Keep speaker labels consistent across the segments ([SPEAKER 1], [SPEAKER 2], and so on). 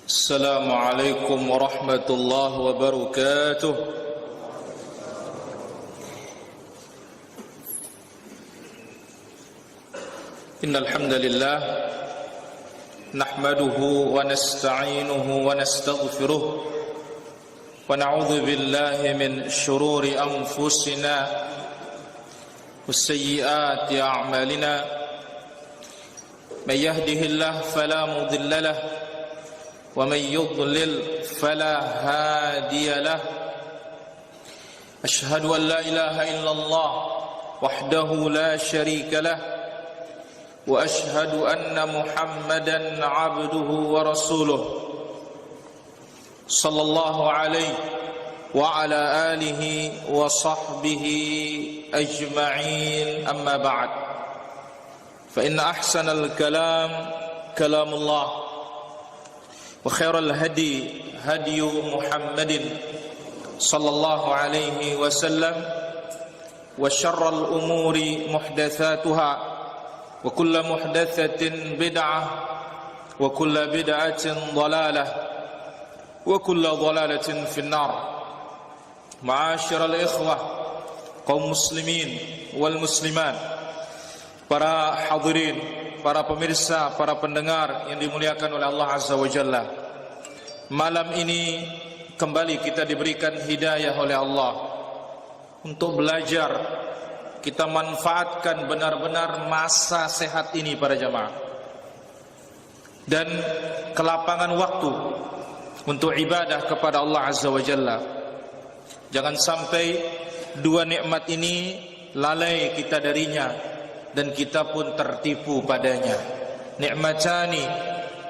[SPEAKER 1] السلام عليكم ورحمة الله وبركاته. إن الحمد لله نحمده ونستعينه ونستغفره ونعوذ بالله من شرور أنفسنا وسيئات أعمالنا من يهده الله فلا مضل له ومن يضلل فلا هادي له. أشهد أن لا إله إلا الله وحده لا شريك له وأشهد أن محمدا عبده ورسوله صلى الله عليه وعلى آله وصحبه أجمعين. أما بعد، فإن أحسن الكلام كلام الله وخير الهدي هدي محمد صلى الله عليه وسلم وشر الأمور محدثاتها وكل محدثة بدعة وكل بدعة ضلالة وكل ضلالة في النار. معاشر الإخوة kaum muslimin wal muslimat, para hadirin, para pemirsa, para pendengar yang dimuliakan oleh Allah Azza wa Jalla. Malam ini kembali kita diberikan hidayah oleh Allah untuk belajar. Kita manfaatkan benar-benar masa sehat ini para jamaah dan kelapangan waktu untuk ibadah kepada Allah Azza wa Jalla. Jangan sampai dua nikmat ini lalai kita darinya dan kita pun tertipu padanya. Ni'matani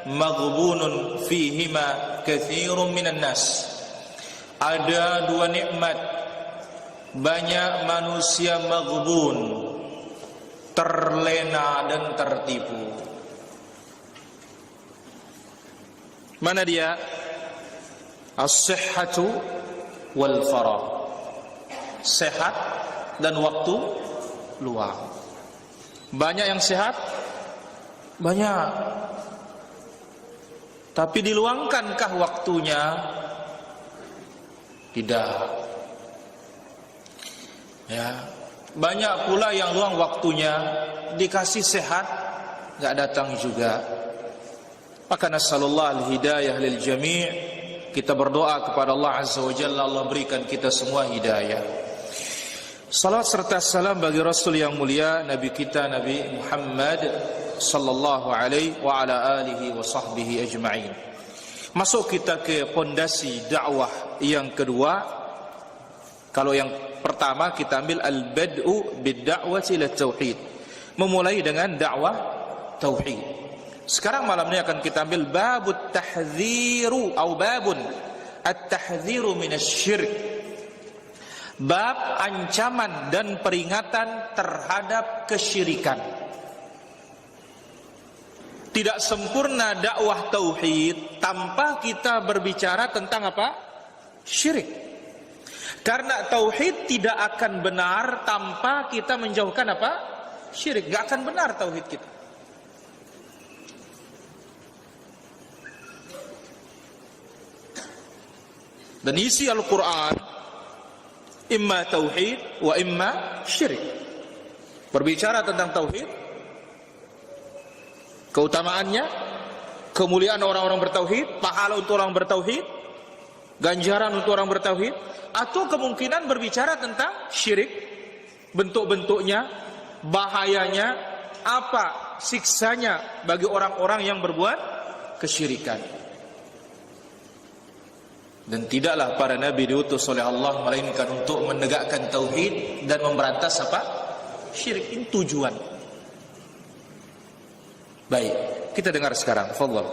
[SPEAKER 1] maghbunun fihima katsirun minan nas. Ada dua nikmat banyak manusia maghbun, terlena dan tertipu. Mana dia? As-sihhatu wal faragh. Sehat dan waktu luang. Banyak yang sehat, banyak. Tapi diluangkankah waktunya? Tidak. Ya, banyak pula yang luang waktunya, dikasih sehat, enggak datang juga. Maka nasallallahu al-hidayah lil jami'. Kita berdoa kepada Allah Azza wa Jalla, Allah berikan kita semua hidayah. Salat serta salam bagi Rasul yang mulia, Nabi kita Nabi Muhammad sallallahu alaihi wa ala alihi wa sahbihi ajma'in. Masuk kita ke pondasi dakwah yang kedua. Kalau yang pertama kita ambil al-bad'u bid-da'wati ila tauhid, memulai dengan dakwah tauhid. Sekarang malam ini akan kita ambil babut tahdziru atau babun at-tahdziru minasy-syirk. Bab ancaman dan peringatan terhadap kesyirikan. Tidak sempurna dakwah tauhid tanpa kita berbicara tentang apa? Syirik. Karena tauhid tidak akan benar tanpa kita menjauhkan apa? Syirik. Gak akan benar tauhid kita. Dan isi Al-Quran imma tauhid wa imma syirik. Berbicara tentang tauhid, keutamaannya, kemuliaan orang-orang bertauhid, pahala untuk orang bertauhid, ganjaran untuk orang bertauhid, atau kemungkinan berbicara tentang syirik, bentuk-bentuknya, bahayanya, apa siksanya bagi orang-orang yang berbuat kesyirikan. Dan tidaklah para nabi diutus oleh Allah melainkan untuk menegakkan tauhid dan memberantas apa? Syirik. Ini tujuan. Baik, kita dengar sekarang. Fadhal.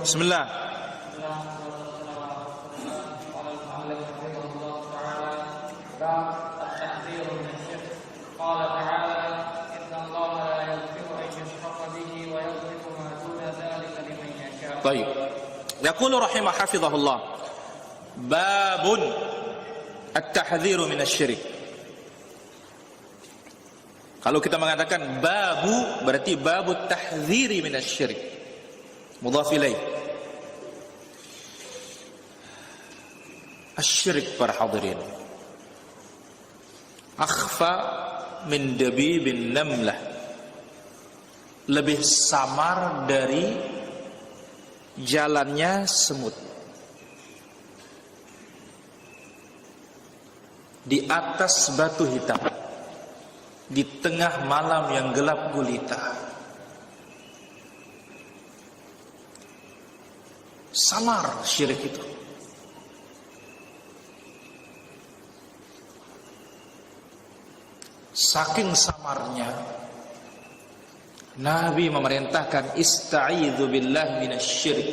[SPEAKER 1] Bismillah. Baik. Yaqulu rahimah hafizahullah, babun at-tahdhiru minasy-syirik. Kalau kita mengatakan babu berarti babu tahdziri minasy-syirik. mudhaf ilaih. Asyirik para hadirin akhfa min dabibin namlah, lebih samar dari jalannya semut di atas batu hitam di tengah malam yang gelap gulita. Samar syirik itu. Saking samarnya, Nabi memerintahkan ista'idzu billahi minasyirik.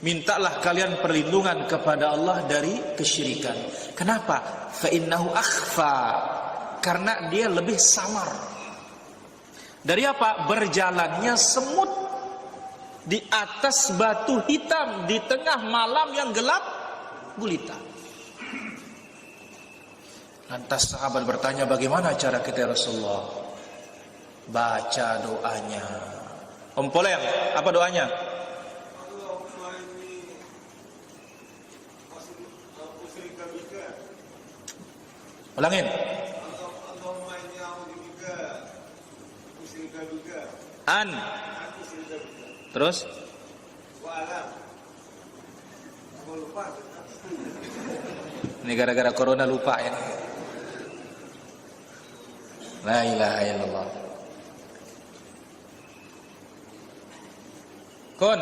[SPEAKER 1] Mintalah kalian perlindungan kepada Allah dari kesyirikan. Kenapa? Fa innahu akhfa. Karena dia lebih samar. Dari apa? Berjalannya semut di atas batu hitam di tengah malam yang gelap gulita. Lantas sahabat bertanya, bagaimana cara kita Rasulullah? Baca doanya. Om Poleng, apa doanya? Ulangin. An. Terus? Ini gara-gara corona lupa ya. La ilaha illallah. Kun.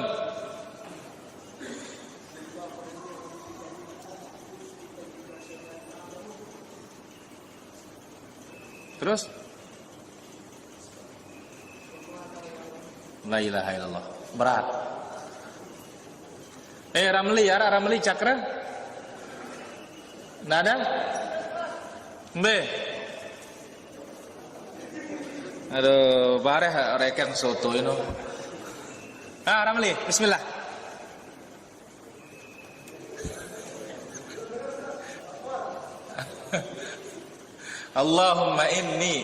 [SPEAKER 1] Terus? La ilaha illallah. Berat. Ramli ya, Ramli Cakra. Nada? Mbe. Aduh, bareh rekeng soto ini. Ramli, bismillah. Allahumma inni.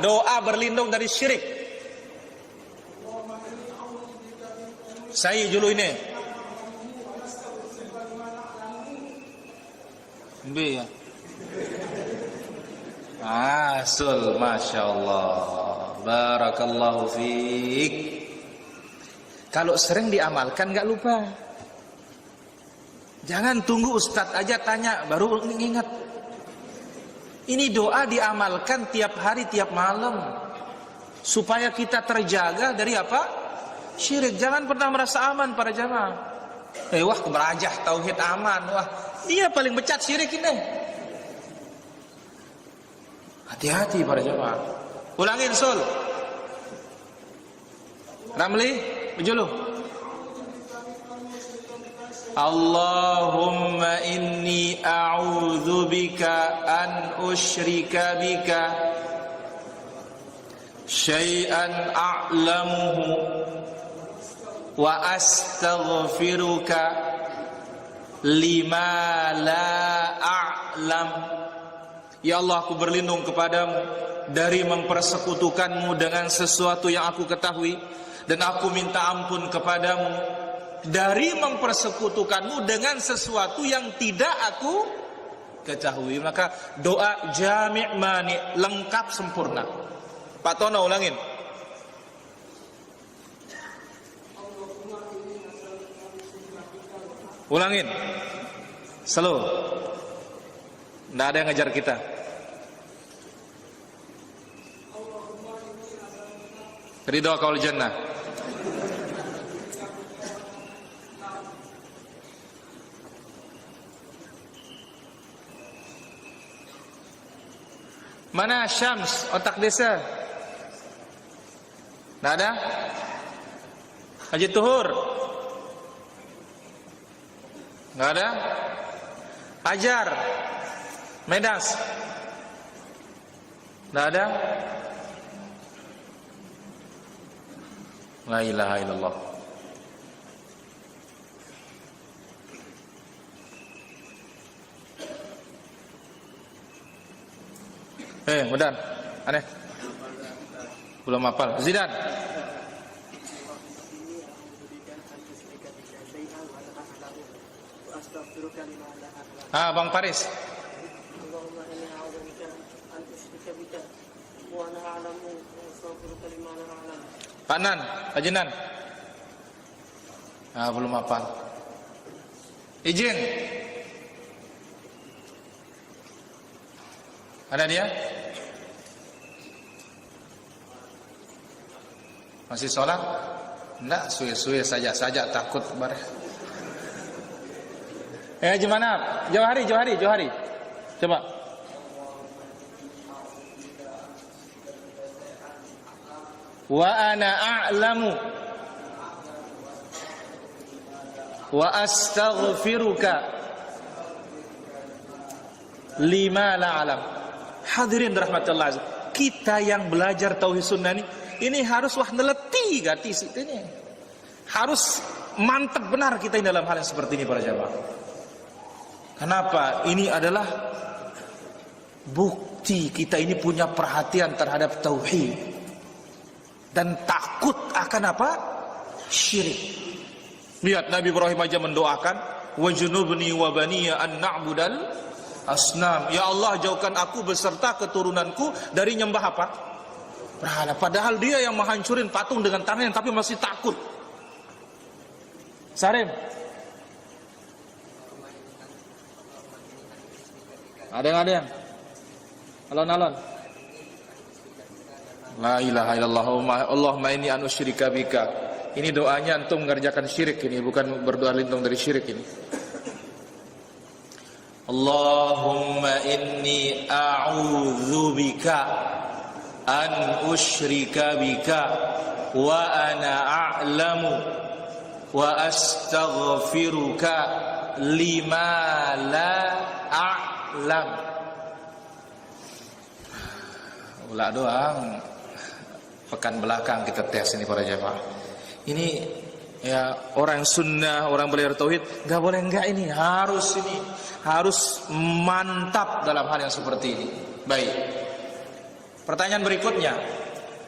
[SPEAKER 1] Doa berlindung dari syirik. Saya dulu ini. Mbe ya. Asul, masya Allah, barakallahu fiik. Kalau sering diamalkan nggak lupa. Jangan tunggu ustadz aja tanya baru ingat. Ini doa diamalkan tiap hari tiap malam supaya kita terjaga dari apa? Syirik. Jangan pernah merasa aman para jamaah. Wah keberajah tauhid aman. Wah dia paling becat syirik ini. Hati-hati para jemaah. Ulangin Sul. Ramli, ujulu. Allahumma inni a'udzubika an usyrika bika syai'an a'lamuhu wa astaghfiruka lima la a'lam. Ya Allah, aku berlindung kepadamu dari mempersekutukanmu dengan sesuatu yang aku ketahui, dan aku minta ampun kepadamu dari mempersekutukanmu dengan sesuatu yang tidak aku ketahui. Maka doa jami' mani, lengkap sempurna. Pak Tono ulangin. Ulangin. Slow. Tidak ada yang ngejar kita. Ridho kaul jannah. Mana Syams, otak desa? Tidak ada? Haji Tuhur? Tidak ada? Ajar? Medas? Tidak ada? La ilaha illallah. Mudan, aneh. Belum hafal. Zidan. Bang Paris. Pak Nan, Pak Jenan. Belum hafal. Izin. Ada dia? Masih sholat? Enggak, suwe-suwe saja takut bar. Gimana? Johari. Coba. Wa ana a'lamu wa astaghfiruka lima la alam. Hadirin rahmatullah, kita yang belajar tauhid sunnah ini harus neleti gati ini. Harus mantap benar kita dalam hal yang seperti ini para jamaah. Kenapa? Ini adalah bukti kita ini punya perhatian terhadap tauhid dan takut akan apa? Syirik. Lihat Nabi Ibrahim aja mendoakan, wajnubni wa baniya an na'budal asnam. Ya Allah, jauhkan aku beserta keturunanku dari nyembah apa? Berhala. Padahal dia yang menghancurin patung dengan tangannya, tapi masih takut. Sarim. Ada yang alon-alon. La ilaha illallah Allahumma inni anusyrika bika. Ini doanya antum mengerjakan syirik ini, bukan berdoa lindung dari syirik ini. Allahumma inni a'udzubika an usyrika bika wa ana a'lamu wa astaghfiruka lima la a'lam. Ulah doang. Pekan belakang kita tes ini para jamaah. Ini ya orang sunnah, orang belajar tauhid, nggak boleh enggak ini, harus mantap dalam hal yang seperti ini. Baik. Pertanyaan berikutnya,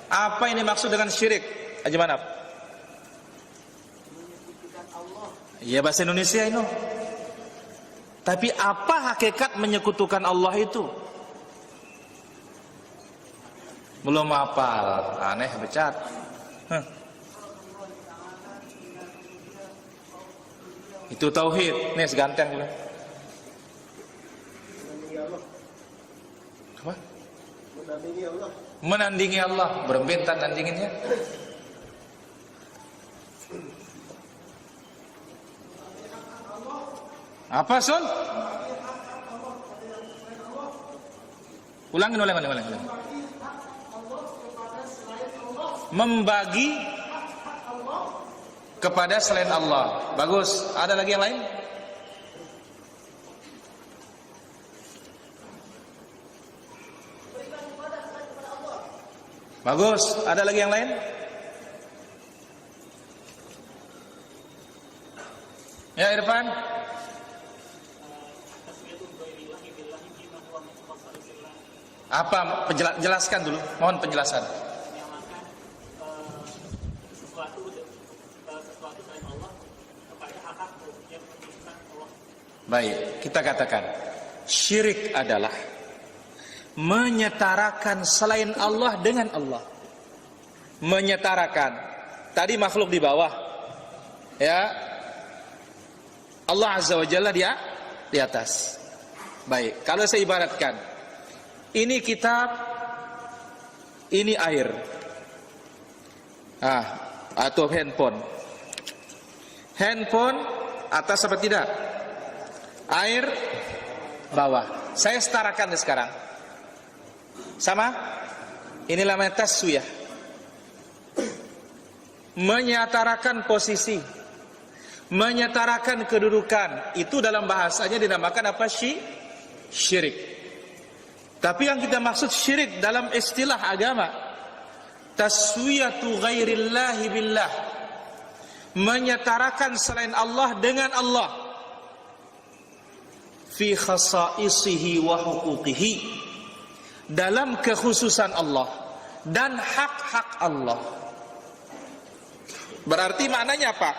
[SPEAKER 1] apa ini maksud dengan syirik? Haji Manaf? Iya bahasa Indonesia ini. Tapi apa hakikat menyekutukan Allah itu? Belum hafal, aneh becat. Itu tauhid. Nih seganteng dulu. Apa? Menandingi Allah. Berbentan nandinginnya. Apa Sun? Ulangin. Membagi kepada selain Allah. Bagus. Ada lagi yang lain? Bagus. Ada lagi yang lain? Ya Irfan. Apa? Jelaskan dulu. Mohon penjelasan. Baik, kita katakan syirik adalah menyetarakan selain Allah dengan Allah. Menyetarakan. Tadi makhluk di bawah. Ya. Allah Azza wa Jalla dia di atas. Baik, kalau saya ibaratkan, ini kitab, ini air. Atau handphone. Handphone atas apa tidak? Air bawah. Saya setarakan sekarang. Sama? Inilah namanya taswiyah. Menyetarakan posisi, menyetarakan kedudukan. Itu dalam bahasanya dinamakan apa? Syirik. Tapi yang kita maksud syirik dalam istilah agama, taswiyatu ghairillahi billah. Menyetarakan selain Allah dengan Allah. Fi khasaisihi wa huquqihi, dalam kekhususan Allah dan hak-hak Allah. Berarti maknanya apa?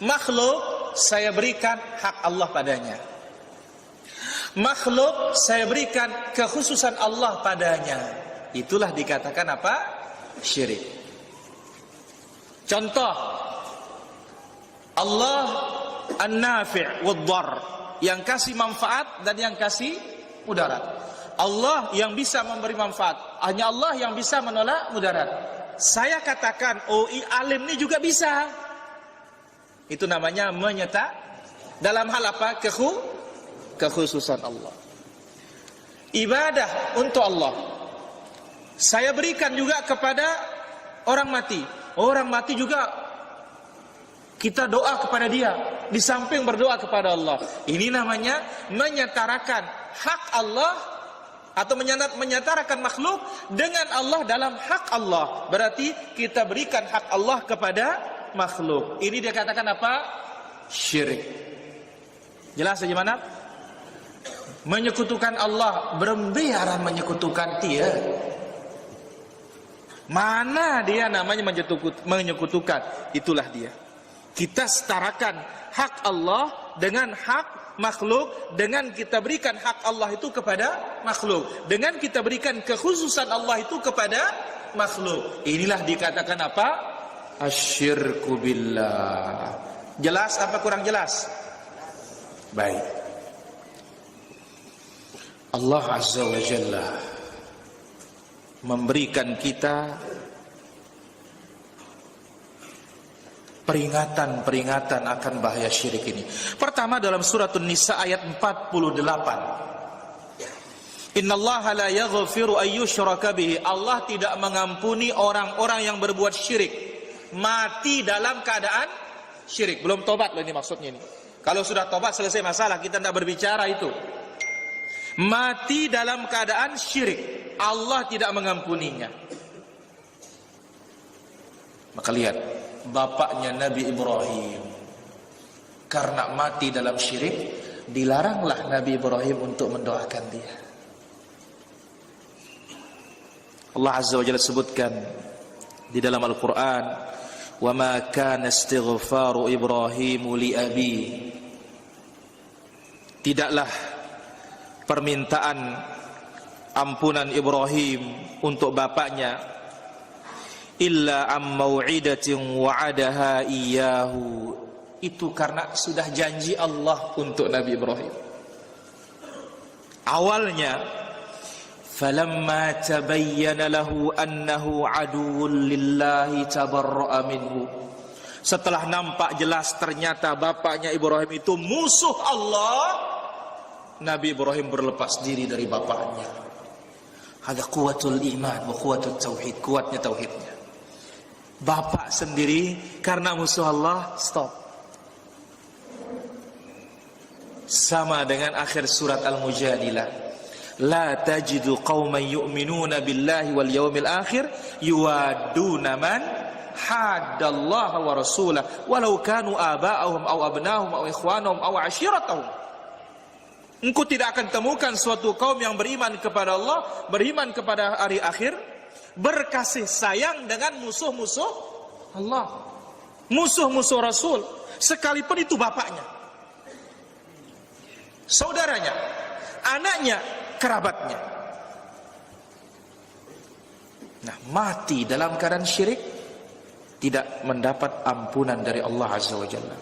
[SPEAKER 1] Makhluk saya berikan hak Allah padanya. Makhluk saya berikan kekhususan Allah padanya. Itulah dikatakan apa? Syirik. Contoh, Allah An-Nafi' wad-Dharr, yang kasih manfaat dan yang kasih mudarat. Allah yang bisa memberi manfaat, hanya Allah yang bisa menolak mudarat. Saya katakan, oh alim ini juga bisa. Itu namanya menyata dalam hal apa? Kekhususan Allah. Ibadah untuk Allah saya berikan juga kepada orang mati. Orang mati juga kita doa kepada dia, di samping berdoa kepada Allah. Ini namanya menyetarakan hak Allah atau menyetarakan makhluk dengan Allah dalam hak Allah. Berarti kita berikan hak Allah kepada makhluk. Ini dia katakan apa? Syirik. Jelas bagaimana? Menyekutukan Allah, berbiara menyekutukan dia. Mana dia namanya menyekutukan? Itulah dia. Kita setarakan hak Allah dengan hak makhluk, dengan kita berikan hak Allah itu kepada makhluk, dengan kita berikan kekhususan Allah itu kepada makhluk. Inilah dikatakan apa? Asyirku billah. Jelas apa kurang jelas? Baik. Allah Azza wa Jalla memberikan kita peringatan akan bahaya syirik ini. Pertama dalam surat An-Nisa ayat 48. Innallaha la yaghfiru ay yushraka bihi. Allah tidak mengampuni orang-orang yang berbuat syirik, mati dalam keadaan syirik. Belum tobat loh ini maksudnya ini. Kalau sudah tobat selesai masalah, kita tidak berbicara itu. Mati dalam keadaan syirik, Allah tidak mengampuninya. Maka lihat, bapaknya Nabi Ibrahim karena mati dalam syirik, dilaranglah Nabi Ibrahim untuk mendoakan dia. Allah Azza wa Jalla sebutkan di dalam Al-Quran, wa ma kana istighfaru Ibrahim li abi. Tidaklah permintaan ampunan Ibrahim untuk bapaknya illa am mau'idatin wa'adaha iyyahu, itu karena sudah janji Allah untuk Nabi Ibrahim. Awalnya falamma tabayyana lahu annahu aduwwun lillahi tabarra'a minhu. Setelah nampak jelas ternyata bapaknya Ibrahim itu musuh Allah, Nabi Ibrahim berlepas diri dari bapaknya. Ada kuatul iman wa kuatul tauhid, kuatnya tauhidnya. Bapak sendiri karena musuh Allah, stop. Sama dengan akhir surat Al-Mujadilah. La tajidu qauman yu'minuna billahi wal yawmil akhir yuwaduna man haddallaha wa rasulah walau kanu aba'ahum aw abnahum aw ikhwanahum aw ashiratahum. Engkau tidak akan temukan suatu kaum yang beriman kepada Allah, beriman kepada hari akhir, berkasih sayang dengan musuh-musuh Allah, musuh-musuh Rasul, sekalipun itu bapaknya, saudaranya, anaknya, kerabatnya. Nah, mati dalam keadaan syirik tidak mendapat ampunan dari Allah Azza wa Jalla.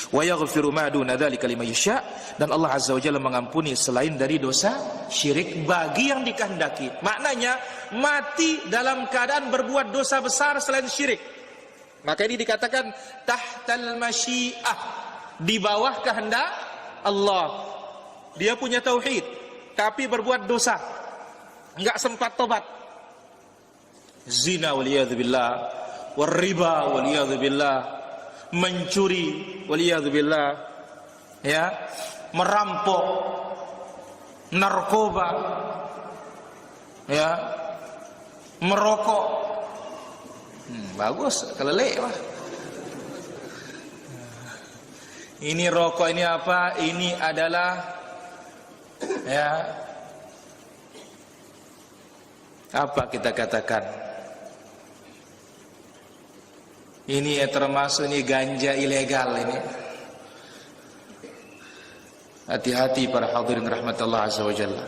[SPEAKER 1] Wa yaghfiru ma duna dzalika liman yasha, dan Allah Azza wa Jalla mengampuni selain dari dosa syirik bagi yang dikehendaki. Maknanya mati dalam keadaan berbuat dosa besar selain syirik, maka ini dikatakan tahtal masyiah, di bawah kehendak Allah. Dia punya tauhid tapi berbuat dosa, enggak sempat tobat. Zina waliyadzubillah, warriba waliyadzubillah, mencuri waliyadzubillah, ya, merampok, narkoba, ya, merokok. Bagus, kelelek lah. Ini rokok, ini apa? Ini adalah, ya, apa kita katakan? Ini ya termasuk ini ganja ilegal ini. Hati-hati para hadirin rahmatullah azza wa jalla.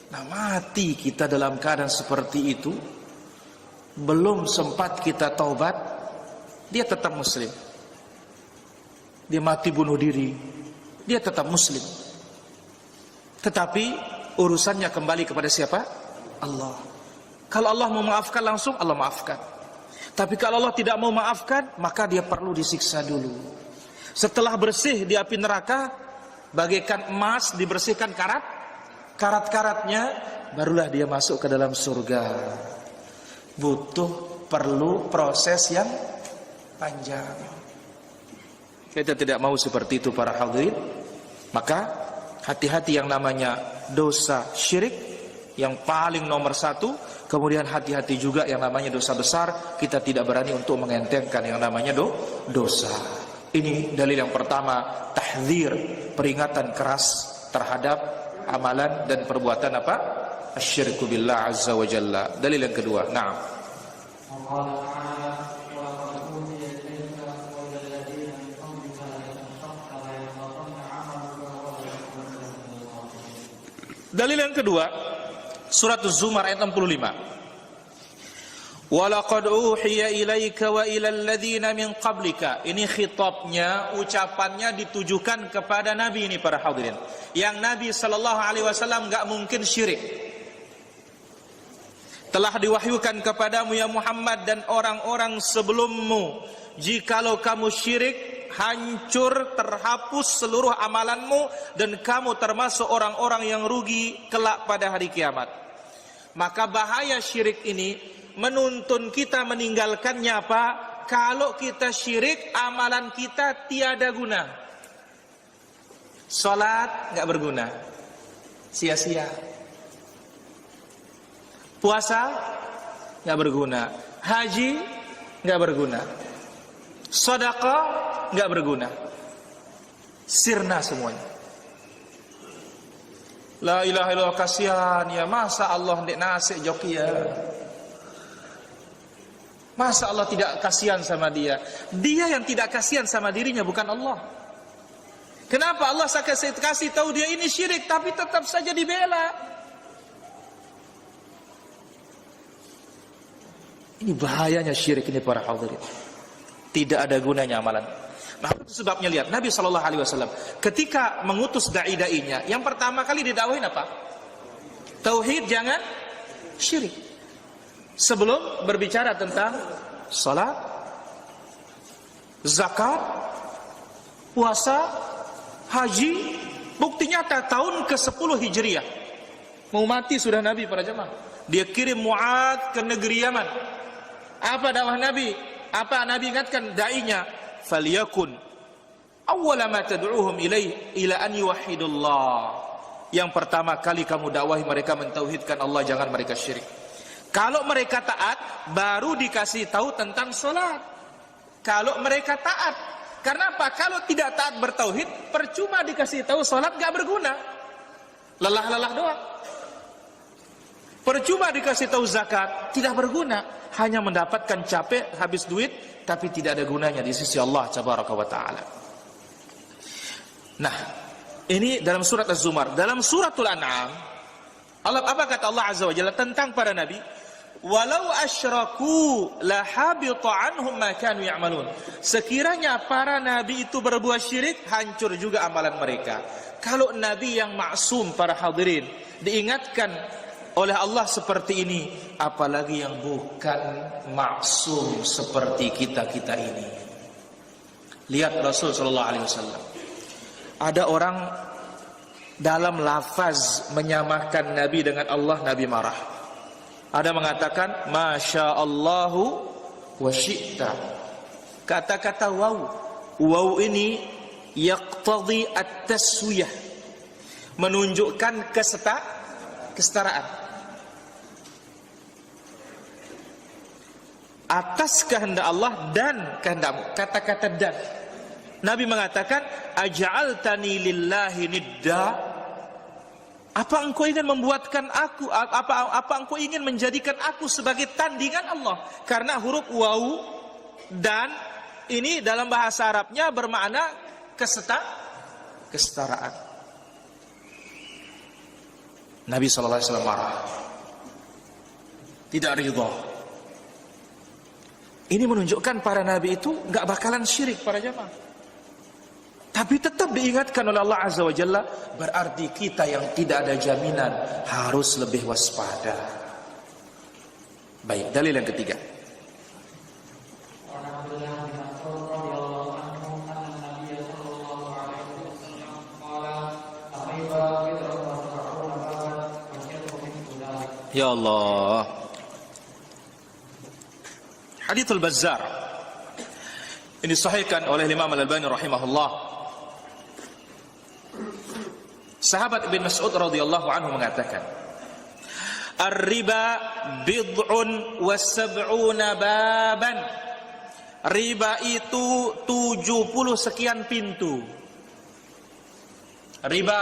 [SPEAKER 1] Nah, mati kita dalam keadaan seperti itu, belum sempat kita taubat, dia tetap muslim. Dia mati bunuh diri, dia tetap muslim. Tetapi urusannya kembali kepada siapa? Allah. Kalau Allah mau maafkan langsung, Allah maafkan. Tapi kalau Allah tidak mau maafkan, maka dia perlu disiksa dulu. Setelah bersih di api neraka, bagaikan emas dibersihkan karat-karatnya, barulah dia masuk ke dalam surga. Perlu proses yang panjang. Kita tidak mau seperti itu para hadirin. Maka hati-hati yang namanya dosa syirik, yang paling nomor satu. Kemudian hati-hati juga yang namanya dosa besar. Kita tidak berani untuk mengentengkan yang namanya dosa. Ini dalil yang pertama, tahdzir, peringatan keras terhadap amalan dan perbuatan apa? Asyirku billah azza wa jalla. Dalil yang kedua. Naam. Dalil yang kedua, surat Az-Zumar ayat 65. Walaqad uhiya ilaika wa ilal ladzina min qablika. Ini khitabnya, ucapannya ditujukan kepada Nabi ini para hadirin. Yang Nabi sallallahu alaihi wasallam enggak mungkin syirik. Telah diwahyukan kepadamu ya Muhammad dan orang-orang sebelummu, jikalau kamu syirik, hancur, terhapus seluruh amalanmu dan kamu termasuk orang-orang yang rugi kelak pada hari kiamat. Maka bahaya syirik ini menuntun kita meninggalkannya apa? Kalau kita syirik, amalan kita tiada guna. Salat enggak berguna, sia-sia. Puasa enggak berguna, haji enggak berguna, sedekah enggak berguna, sirna semuanya. La ilaha illallah, kasihan ya, masa Allah ndek nasik joki ya. Masa Allah tidak kasihan sama dia? Dia yang tidak kasihan sama dirinya, bukan Allah. Kenapa Allah kasih tahu dia ini syirik, tapi tetap saja dibela? Ini bahayanya syirik ini para hadirin. Tidak ada gunanya amalan. Nah, itu sebabnya lihat Nabi SAW ketika mengutus dai-dainya, yang pertama kali didakwahin apa? Tauhid, jangan syirik. Sebelum berbicara tentang salat, zakat, puasa, haji, bukti nyata tahun ke-10 Hijriah. Mau mati sudah Nabi para jemaah. Dia kirim Mu'adz ke negeri Yaman. Apa dakwah Nabi? Apa Nabi ingatkan dai-nya? Falyakun awwala ma tad'uuhum ila an yuwahhidullah. Yang pertama kali kamu dakwahi mereka mentauhidkan Allah, jangan mereka syirik. Kalau mereka taat, baru dikasih tahu tentang sholat. Kalau mereka taat, karena apa? Kalau tidak taat bertauhid, percuma dikasih tahu sholat, gak berguna. Lelah-lelah doang. Percuma dikasih tahu zakat, tidak berguna. Hanya mendapatkan capek, habis duit, tapi tidak ada gunanya di sisi Allah Tabaraka wa Ta'ala. Nah, ini dalam surat Az-Zumar. Dalam suratul An'am, Allah, apa kata Allah Azza wa Jalla tentang para nabi? Walau asyraku lahabita anhum ma kanu ya'malun. Sekiranya para nabi itu berbuat syirik, hancur juga amalan mereka. Kalau nabi yang maksum para hadirin diingatkan oleh Allah seperti ini, apalagi yang bukan maksum seperti kita-kita ini. Lihat Rasul sallallahu alaihi wasallam. Ada orang dalam lafaz menyamakan Nabi dengan Allah, Nabi marah. Ada mengatakan Masya Allahu wa syi'ta. Kata-kata waw. Waw ini yaqtadhi at-taswiyah, menunjukkan kesetaraan. Atas kehendak Allah dan kehendakmu. Kata-kata dan. Nabi mengatakan aj'altani lillahi nidda. Apa engkau ingin membuatkan aku, apa engkau ingin menjadikan aku sebagai tandingan Allah? Karena huruf waw dan ini dalam bahasa Arabnya bermakna kesetaraan. Nabi SAW marah, tidak ridha. Ini menunjukkan para nabi itu nggak bakalan syirik para jamaah. Tapi tetap diingatkan oleh Allah Azza wa Jalla, berarti kita yang tidak ada jaminan harus lebih waspada. Baik, dalil yang ketiga. Ya Allah. Hadithul Bazzar ini disahihkan oleh Imam Al-Albani rahimahullah. Sahabat Ibn Mas'ud radhiyallahu anhu mengatakan, "Ar-riba bid'un wa sab'una baban." Riba itu 70 sekian pintu. Riba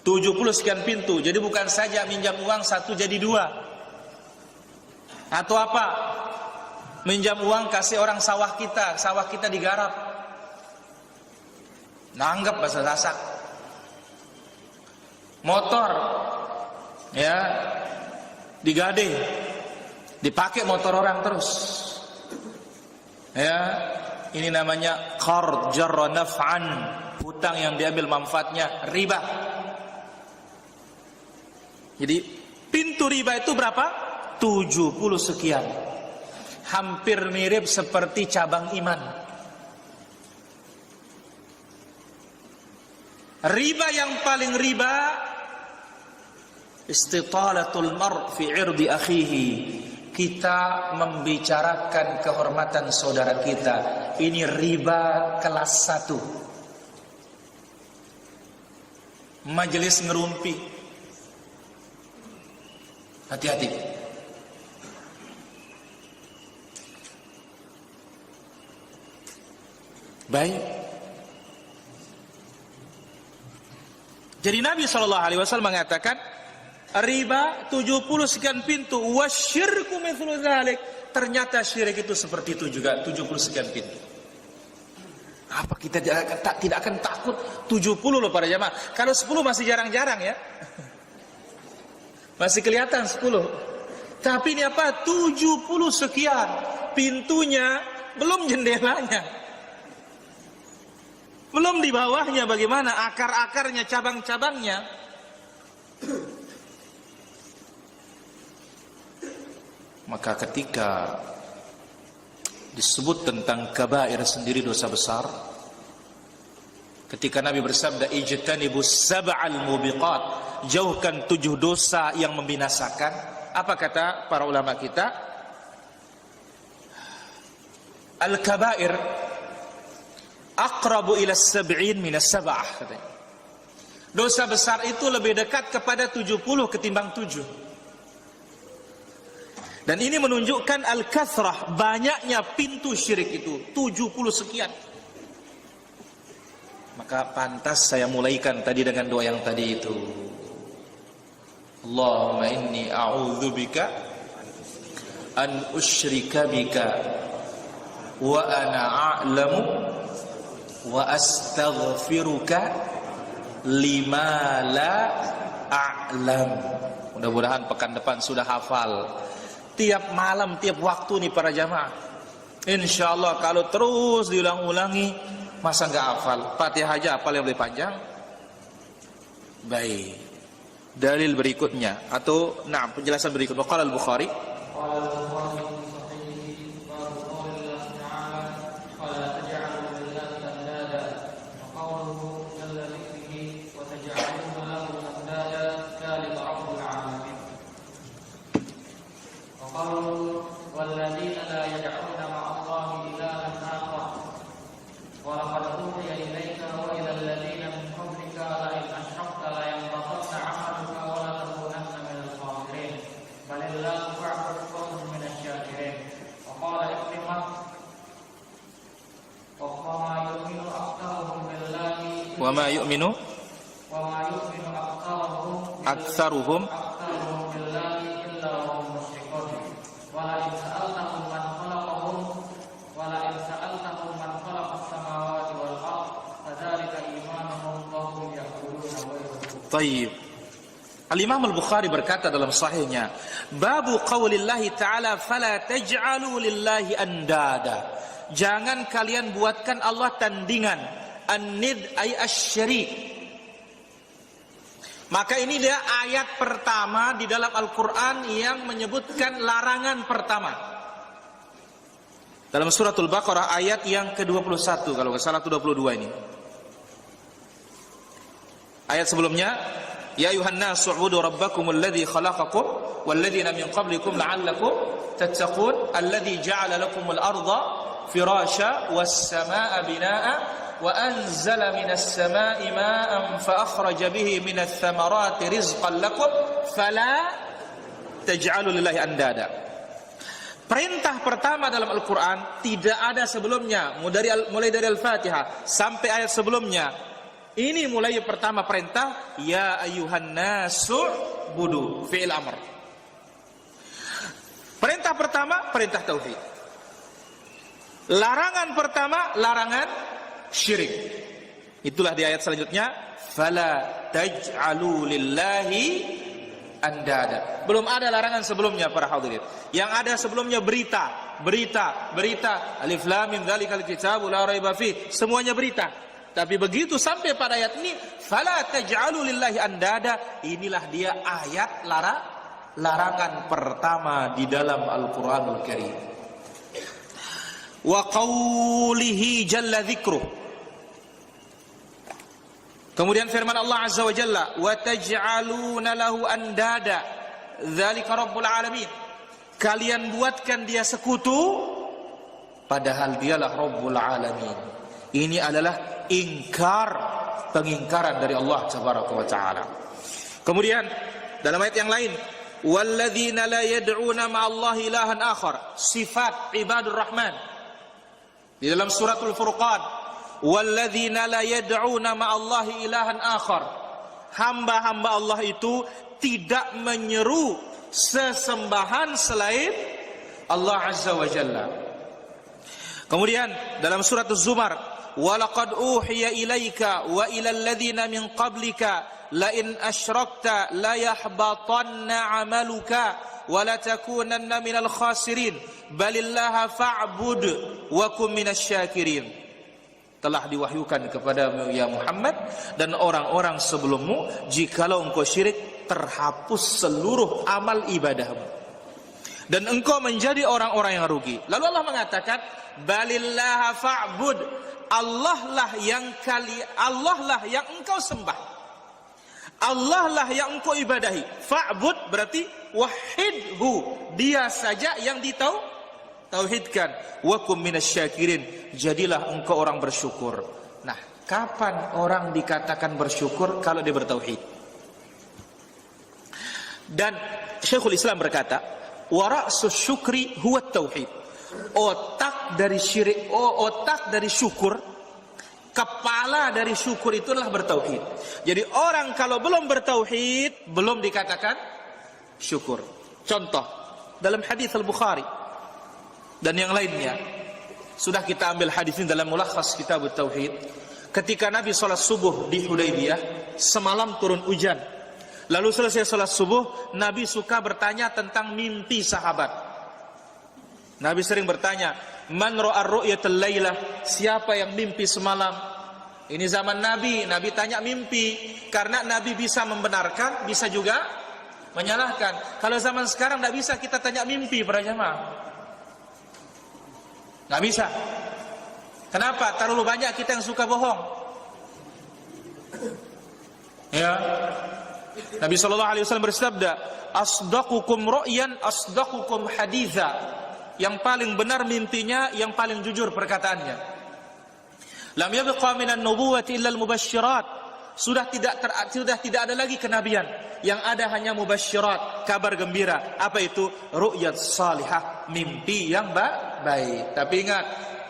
[SPEAKER 1] 70 sekian pintu. Jadi bukan saja minjam uang satu jadi dua. Atau apa? Minjam uang kasih orang sawah kita digarap. Nanggap bahasa Sasak. Motor ya digade, dipakai motor orang terus. Ya, ini namanya qard jarra naf'an, hutang yang diambil manfaatnya, riba. Jadi pintu riba itu berapa? 70 sekian. Hampir mirip seperti cabang iman. Riba yang paling riba, istitalatul mar' fi 'irdi akhihi. Kita membicarakan kehormatan saudara kita. Ini riba kelas 1. Majelis ngerumpi. Hati-hati. Baik. Jadi Nabi SAW mengatakan, riba 70 sekian pintu, wasyirku mithlu dzalik. Ternyata syirik itu seperti itu juga, 70 sekian pintu. Apa kita tidak akan takut? 70 loh para jamaah. Kalau 10 masih jarang-jarang ya. Masih kelihatan 10. Tapi ini apa? 70 sekian pintunya, belum jendelanya. Belum di bawahnya bagaimana akar-akarnya, cabang-cabangnya. Maka ketika disebut tentang kabair sendiri, dosa besar, ketika Nabi bersabda ijtanibus sab'al mubiqat, jauhkan 7 dosa yang membinasakan, apa kata para ulama kita? Al-kabair aqrabu ila as-sab'in min as-sab'ah, katanya. Dosa besar itu lebih dekat kepada 70 ketimbang 7. Dan ini menunjukkan al-kathrah, banyaknya pintu syirik itu, 70 sekian. Maka pantas saya mulaikan tadi dengan doa yang tadi itu. Allahumma inni a'udzubika an usyrika bika wa ana a'lamu wa astaghfiruka lima la a'lam. Mudah-mudahan pekan depan sudah hafal. Tiap malam, tiap waktu nih para jamaah. Insyaallah kalau terus diulang-ulangi, masa nggak hafal? Fatihah aja hafal yang lebih panjang. Baik. Dalil berikutnya atau penjelasan berikutnya. Qala al-Bukhari. Wa ma yu'minu aktsaruhum billahi illa hum musyrikun. Wa la in sa'altahum man khalaqahum wa la in sa'altahum man khalaqas samawati wal ardh Taib. Al-Imam Al-Bukhari berkata dalam sahihnya, babu qaulillahi ta'ala fala taj'alu lillahi andada. Jangan kalian buatkan Allah tandingan. An-nid ay asy-syarik. Maka ini dia ayat pertama di dalam Al-Quran yang menyebutkan larangan pertama. Dalam suratul Baqarah ayat yang ke-21, kalau nggak salah 22 ini. Ayat sebelumnya, ya ayuhan nasu ubudu rabbakumul ladzi khalaqakum wal ladzina min qablikum la'allakum tattaqun alladzi ja'ala lakumul arda firasha was samaa'a binaa'a wa anzala minas samaa'i maa'an fa akhraja bihi minats thamarati rizqan lakum fala taj'alu lillahi andada. Perintah pertama dalam Al-Qur'an tidak ada sebelumnya, mulai dari Al-Fatihah sampai ayat sebelumnya. Ini mulai pertama perintah, ya ayuhan nasu budu, fi'il amr. Perintah pertama, perintah tauhid. Larangan pertama, larangan syirik. Itulah di ayat selanjutnya, fala taj'alu lillahi andada. Belum ada larangan sebelumnya para hadirin. Yang ada sebelumnya berita. Alif lam mim dzalikal kitabu la raiba fi. Semuanya berita. Tapi begitu sampai pada ayat ini, fala taj'alu lillahi andada, inilah dia ayat larangan pertama di dalam Al-Qur'anul Karim. Wa qawlihi jalla dzikruh. Kemudian firman Allah Azza wa Jalla, wa taj'aluna lahu andada, dzalika rabbul alamin. Kalian buatkan dia sekutu, padahal dialah Rabbul alamin. Ini adalah pengingkaran dari Allah Tabaraka wa Ta'ala. Kemudian dalam ayat yang lain, walladzina la yad'una ma'allahi ilahan akhar, sifat ibadur rahman. Di dalam suratul Furqan, walladzina la yad'una ma'allahi ilahan akhar. Hamba-hamba Allah itu tidak menyeru sesembahan selain Allah Azza wa Jalla. Kemudian dalam surat Az-Zumar, walaqad uhiya ilaika wa ilal ladzina min qablika la in asyrakta la yahbatanna 'amaluka wa la takunanna minal khasirin balillaha fa'bud wa kum minasyakirin. Telah diwahyukan kepadamu ya Muhammad dan orang-orang sebelummu, jikalau engkau syirik terhapus seluruh amal ibadahmu dan engkau menjadi orang-orang yang rugi. Lalu Allah mengatakan, balillaha fa'bud. Allah lah yang engkau sembah. Allah lah yang engkau ibadahi. Fa'bud berarti wahidhu. Dia saja yang ditauhidkan. Wa kum minasyakirin. Jadilah engkau orang bersyukur. Nah, kapan orang dikatakan bersyukur? Kalau dia bertauhid. Dan Syekhul Islam berkata, wa ra'sus syukri huwa tauhid. Otak dari syirik, otak dari syukur, kepala dari syukur itu adalah bertauhid. Jadi orang kalau belum bertauhid belum dikatakan syukur. Contoh dalam hadis Al-Bukhari dan yang lainnya, sudah kita ambil hadis ini dalam mulakhas kitab Tauhid. Ketika Nabi salat subuh di Hudaybiyah, semalam turun hujan. Lalu selesai salat subuh, Nabi suka bertanya tentang mimpi sahabat. Nabi sering bertanya, man ra'a ru'yatal lailah, siapa yang mimpi semalam? Ini zaman Nabi tanya mimpi, karena Nabi bisa membenarkan, bisa juga menyalahkan. Kalau zaman sekarang tidak bisa kita tanya mimpi para jamaah. Nggak bisa. Kenapa? Terlalu banyak kita yang suka bohong. Ya. Nabi SAW bersabda, asdaqukum ru'yan asdaqukum haditha. Yang paling benar mimpinya, yang paling jujur perkataannya. Lam yabqa minan nubuwwati illa al-mubasysyirat. Sudah tidak ada lagi kenabian. Yang ada hanya mubasysyirat, kabar gembira. Apa itu? Ru'yat salihah, mimpi yang baik. Tapi ingat,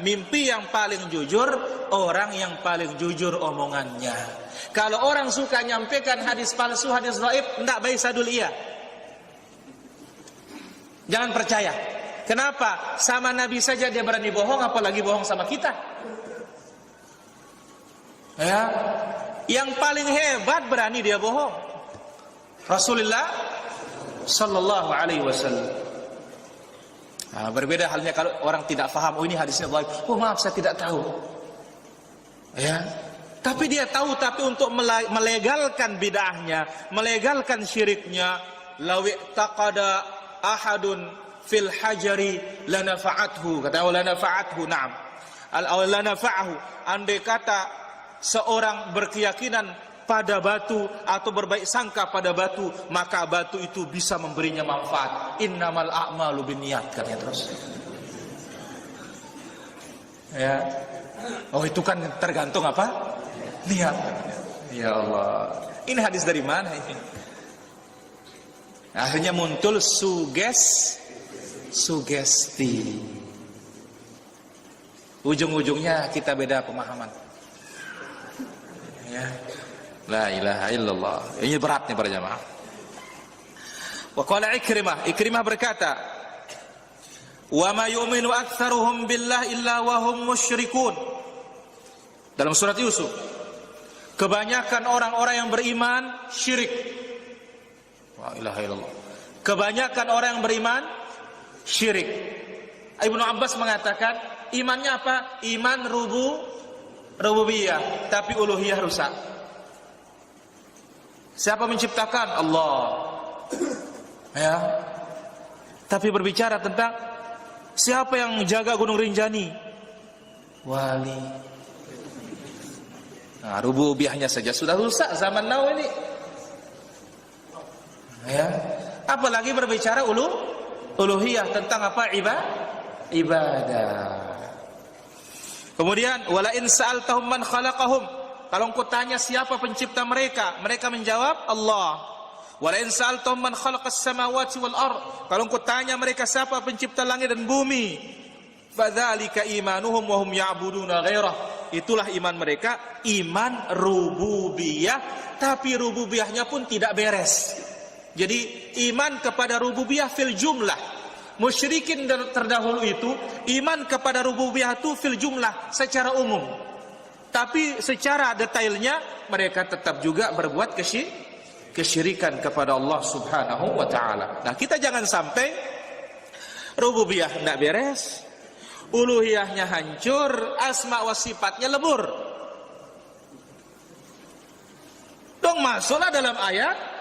[SPEAKER 1] mimpi yang paling jujur, orang yang paling jujur omongannya. Kalau orang suka nyampaikan hadis palsu, hadis dhaif, enggak baik sadul iya. Jangan percaya. Kenapa? Sama Nabi saja dia berani bohong, apalagi bohong sama kita. Ya. Yang paling hebat berani dia bohong. Rasulullah sallallahu alaihi wasallam. Nah, berbeda halnya kalau orang tidak faham, oh ini hadisnya dhaif. Oh maaf saya tidak tahu. Ya. Tapi dia tahu, tapi untuk melegalkan bid'ahnya, melegalkan syiriknya, law taqada ahadun fil hajari lanafa'athu, kata lanafa'athu, na'am. Lanafa'ahu, andai kata seorang berkeyakinan pada batu atau berbaik sangka pada batu, maka batu itu bisa memberinya manfaat. Innamal a'malu binniyat, katanya terus. Ya. Oh itu kan tergantung apa? Niat. Ya Allah. Ini hadis dari mana ini? Akhirnya muncul sugesti. Ujung-ujungnya kita beda pemahaman. Ya. La ilaha illallah. Ini berat nih para jamaah. Wa qala Ikrimah berkata, "Wa ma yu'minu aktsaruhum billahi illa wa hum musyrikun." Dalam surat Yusuf, kebanyakan orang-orang yang beriman syirik. La ilaha illallah. Kebanyakan orang yang beriman syirik. Ibnu Abbas mengatakan, imannya apa? Iman rububiyah, tapi uluhiyah rusak. Siapa menciptakan? Allah. Ya. Tapi berbicara tentang siapa yang menjaga Gunung Rinjani? Wali. Nah, rububiyahnya saja sudah rusak zaman now ini. Ya. Apalagi berbicara uluhiyah tentang apa? Ibadah. Kemudian wala in sa'altahum man khalaqahum, kalau engkau tanya siapa pencipta mereka, mereka menjawab Allah. Wala in sa'altahum man khalaqas samawati wal ard, kalau engkau tanya mereka siapa pencipta langit dan bumi, fadzalika imanuhum wa hum ya'buduna ghairah, itulah iman mereka, iman rububiyah, tapi rububiyahnya pun tidak beres. Jadi iman kepada rububiyah fil jumlah. Musyrikin terdahulu itu iman kepada rububiyah itu fil jumlah, secara umum. Tapi secara detailnya mereka tetap juga berbuat kesyirikan kepada Allah Subhanahu wa taala. Nah, kita jangan sampai rububiyah tidak beres, uluhiyahnya hancur, asma wa sifatnya lebur. Dong masuklah dalam ayat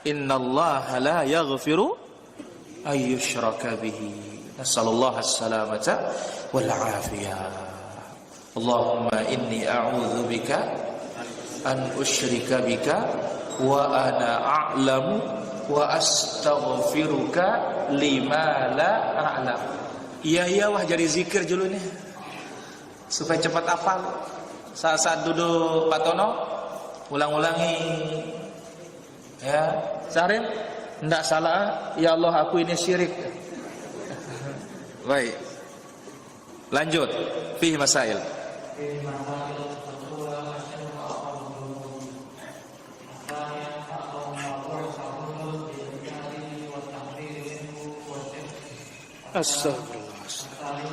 [SPEAKER 1] innallaha la yaghfiru ayyushraka bihi. Nasallallahu as-salamata wal afiyah. Allahumma inni a'udzu bika an usyrika bika wa ana a'lamu wa astaghfiruka lima la a'lam. Iya wah jadi zikir dulu nih supaya cepat hafal. Saat duduk Pak Tono ulang-ulangi ya. Sarim tidak salah, ya Allah aku ini syirik. Baik. Lanjut. Fihi masail. Astagfirullah.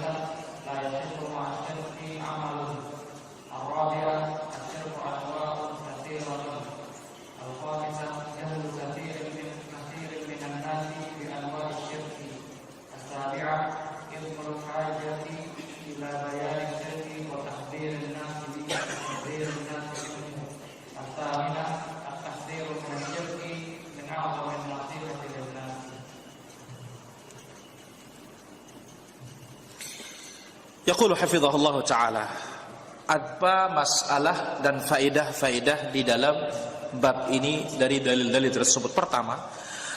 [SPEAKER 1] Yaqulu hafizahullah ta'ala, apa masalah dan faedah-faedah di dalam bab ini dari dalil-dalil tersebut. Pertama,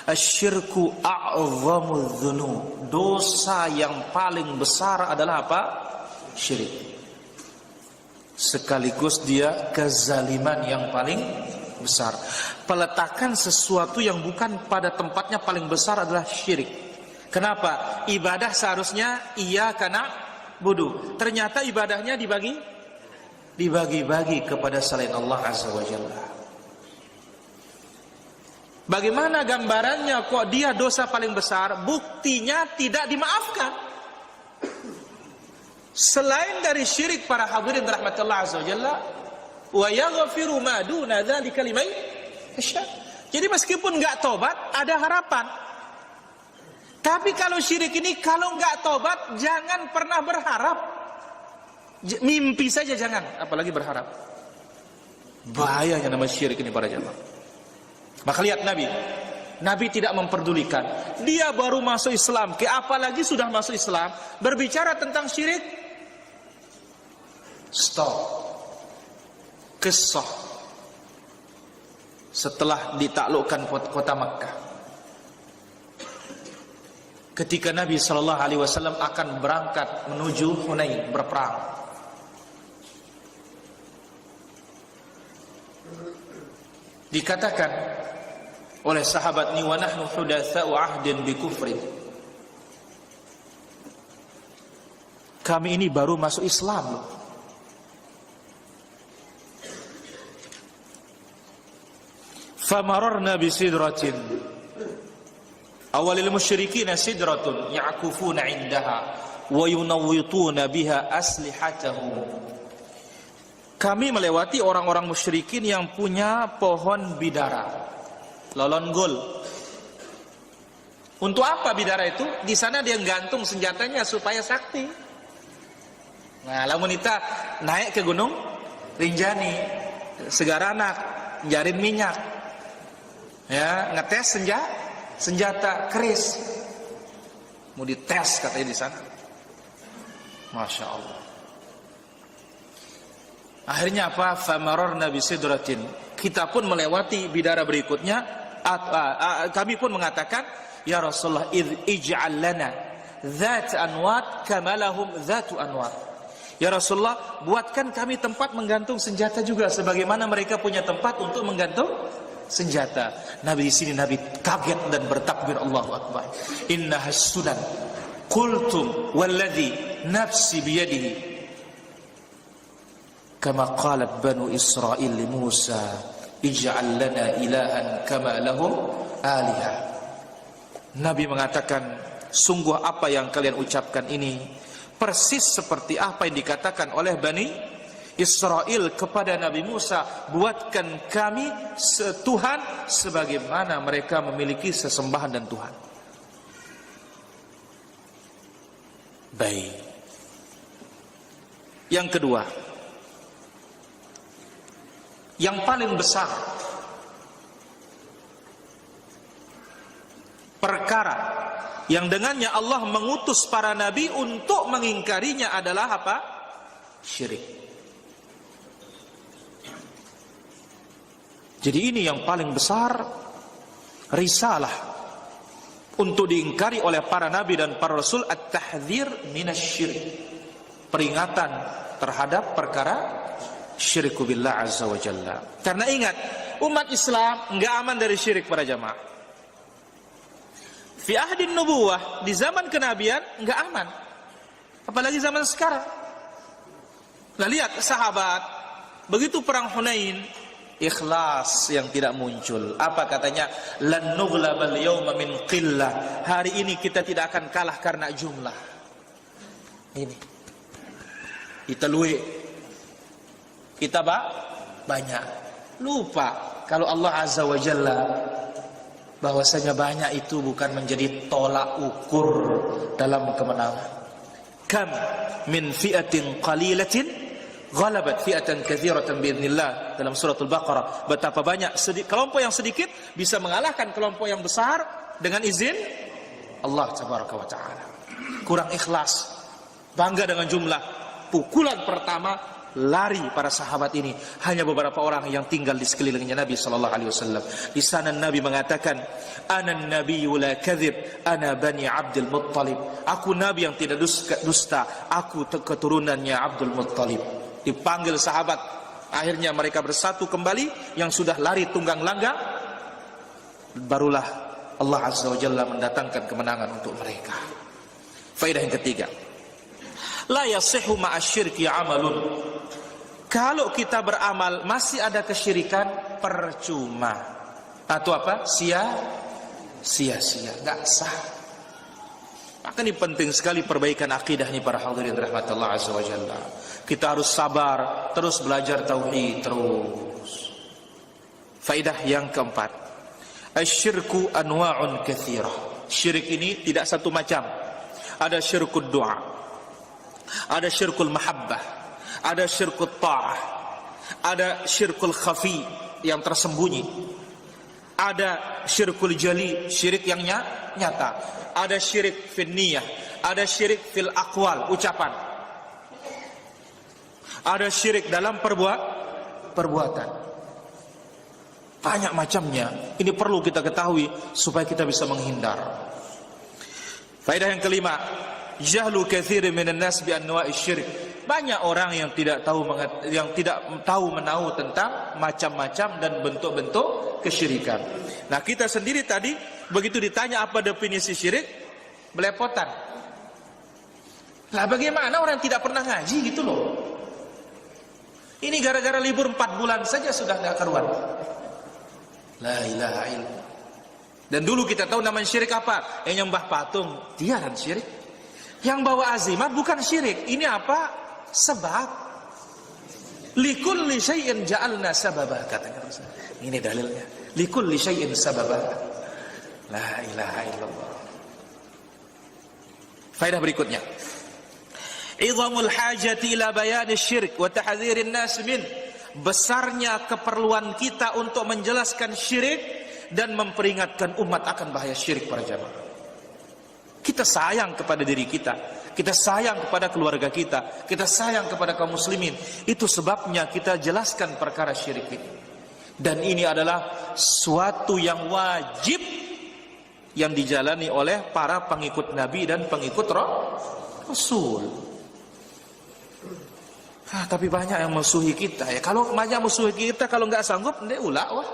[SPEAKER 1] asyirku a'zamudz dzunub, dosa yang paling besar adalah apa? Syirik. Sekaligus dia kezaliman yang paling besar. Peletakan sesuatu yang bukan pada tempatnya paling besar adalah syirik. Kenapa? Ibadah seharusnya iyyaka na'budu. Ternyata ibadahnya dibagi-bagi kepada selain Allah Azza wa Jalla. Bagaimana gambarannya kok dia dosa paling besar? Buktinya tidak dimaafkan. Selain dari syirik, para hadirin rahmatullah Azza wa Jalla, wa yaghfiru ma duna dzalika liman yasha. Jadi meskipun enggak tobat ada harapan. Tapi kalau syirik ini kalau enggak tobat jangan pernah berharap. Mimpi saja jangan, apalagi berharap. Bahayanya nama syirik ini para jamaah. Maka lihat Nabi tidak memperdulikan. Dia baru masuk Islam, apalagi sudah masuk Islam, berbicara tentang syirik. Stop. Kisah setelah ditaklukkan kota Makkah. Ketika Nabi SAW akan berangkat menuju Hunain berperang. Dikatakan oleh sahabat ni, wa nahnu hudatsa'u ahdin bi kufrin. Kami ini baru masuk Islam loh. Famararna bi sidratin. Awalil musyrikin sidratun ya'kufuna 'indaha wa yunawwituna biha aslihatahum. Kami melewati orang-orang musyrikin yang punya pohon bidara. Lolon gol. Untuk apa bidara itu? Di sana dia gantung senjatanya supaya sakti. Nah, lamun kita naik ke Gunung Rinjani, Segaranak, jarin minyak, ya ngetes senjata keris, mau dites katanya di sana. Masya Allah. Akhirnya apa? Famararna bi sidratin. Kita pun melewati bidara berikutnya. Kami pun mengatakan, ya Rasulullah, ij'al lana dzat anwat kama lahum dzatu anwat. Ya Rasulullah, buatkan kami tempat menggantung senjata juga sebagaimana mereka punya tempat untuk menggantung senjata. Nabi di sini Nabi kaget dan bertakbir Allahu Akbar. Innahas sunan qultum walladzi nafsi biyadihi kama qalat banu Israil li Musa ij'al lana ilahan kama lahum alihah. Nabi mengatakan, sungguh apa yang kalian ucapkan ini persis seperti apa yang dikatakan oleh Bani Israel kepada Nabi Musa, buatkan kami Tuhan sebagaimana mereka memiliki sesembahan dan Tuhan. Baik. Yang kedua, yang paling besar perkara yang dengannya Allah mengutus para nabi untuk mengingkarinya adalah apa? Syirik. Jadi ini yang paling besar risalah untuk diingkari oleh para nabi dan para rasul, at-tahdzir minasyirik. Peringatan terhadap perkara syiriku billah azza wa jalla. Karena ingat, umat Islam enggak aman dari syirik para jamaah. Fi ahdin nubuwah, di zaman kenabian enggak aman. Apalagi zaman sekarang. Nah, lihat sahabat, begitu perang Hunain, ikhlas yang tidak muncul. Apa katanya? Lan nughlabal yawma min qillah. Hari ini kita tidak akan kalah karena jumlah. Ini. Kita luwe. Kita banyak. Lupa kalau Allah Azza wa Jalla bahwasanya banyak itu bukan menjadi tolak ukur dalam kemenangan. Kam min fi'atin qalilatin ghalabat fi'atan katsiratan biidznillah, dalam surat Al-Baqarah. Betapa banyak kelompok yang sedikit bisa mengalahkan kelompok yang besar dengan izin Allah tabaraka wa taala. Kurang ikhlas, bangga dengan jumlah. Pukulan pertama lari para sahabat ini, hanya beberapa orang yang tinggal di sekelilingnya Nabi sallallahu alaihi wasallam. Di sana Nabi mengatakan, "Ana an-nabiyyu la kadzib, ana bani Abdul Muttalib." Aku nabi yang tidak dusta, aku keturunannya Abdul Muttalib. Dipanggil sahabat, akhirnya mereka bersatu kembali, yang sudah lari tunggang langgang, barulah Allah Azza wa Jalla mendatangkan kemenangan untuk mereka. Faedah yang ketiga, la yasihhu ma'asyirki amalun. Kalau kita beramal masih ada kesyirikan, percuma. Atau apa? Sia-sia, enggak sah. Maka ini penting sekali perbaikan akidah ini para hadirin rahmatullah azza wa jalla. Kita harus sabar, terus belajar tauhid terus. Faedah yang keempat, asyirku anwa'un katsirah. Syirik ini tidak satu macam. Ada syirkul doa, ada syirkul mahabbah, ada syirkul ta'ah, ada syirkul khafi yang tersembunyi, ada syirkul jali, syirik yang nyata, ada syirik fil niyah, ada syirik fil aqwal, ucapan, ada syirik dalam perbuatan. Banyak macamnya. Ini perlu kita ketahui supaya kita bisa menghindar. Faedah yang kelima, jahlu katsirin minan nas bi anwa'i syirik. Banyak orang yang tidak tahu menahu tentang macam-macam dan bentuk-bentuk kesyirikan. Nah, kita sendiri tadi begitu ditanya apa definisi syirik, belepotan. Lah bagaimana orang yang tidak pernah ngaji gitu loh. Ini gara-gara libur 4 bulan saja sudah enggak karuan. La ilaha illallah. Dan dulu kita tahu namanya syirik apa? Yang nyembah patung, dia kan syirik. Yang bawa azimat bukan syirik. Ini apa? Sebab. Likulli syai'in ja'alna sababa, kata Rasul. Ini dalilnya. Likulli syai'in sababa. La ilaha illallah. Faedah berikutnya. Idhamul hajati ila bayani syirik wa tahdhirin nas min. Besarnya keperluan kita untuk menjelaskan syirik dan memperingatkan umat akan bahaya syirik para jamaah. Kita sayang kepada diri kita, kita sayang kepada keluarga kita, kita sayang kepada kaum muslimin. Itu sebabnya kita jelaskan perkara syirik ini. Dan ini adalah suatu yang wajib yang dijalani oleh para pengikut Nabi dan pengikut Rasul. Tapi banyak yang musuhi kita ya. Kalau banyak musuhi kita, kalau nggak sanggup, ndek ulah wah.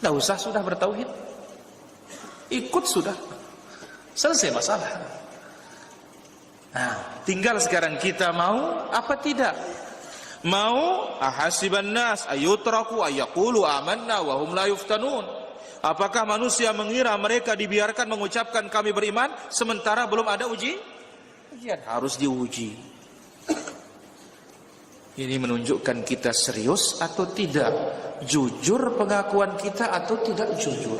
[SPEAKER 1] Nggak usah sudah bertauhid. Ikut sudah. Selesai masalah. Nah, tinggal sekarang kita mau apa tidak? Mau ahasiban nas ayutraku ayaqulu amanna wa hum la yuftanun. Apakah manusia mengira mereka dibiarkan mengucapkan kami beriman sementara belum ada ujian? Harus diuji. Ini menunjukkan kita serius atau tidak, jujur pengakuan kita atau tidak jujur.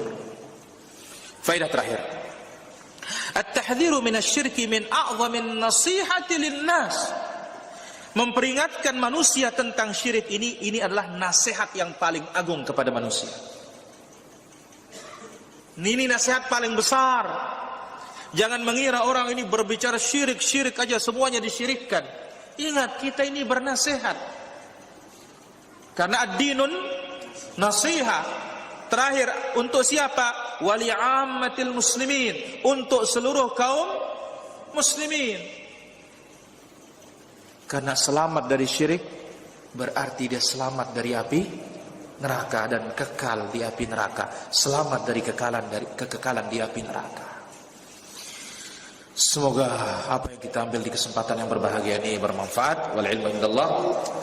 [SPEAKER 1] Faedah terakhir, at-tahdhiru minasyirki min a'zamin nasihati linnas. Memperingatkan manusia tentang syirik ini adalah nasihat yang paling agung kepada manusia. Ini nasihat paling besar. Jangan mengira orang ini berbicara syirik aja semuanya disyirikkan. Ingat, kita ini bernasihat. Karena ad-dinun nasihat. Terakhir, untuk siapa? Wali'ammatil muslimin. Untuk seluruh kaum muslimin. Karena selamat dari syirik berarti dia selamat dari api neraka dan kekal di api neraka. Selamat dari kekekalan di api neraka. Semoga apa yang kita ambil di kesempatan yang berbahagia ini bermanfaat. Wal ilmu indallah.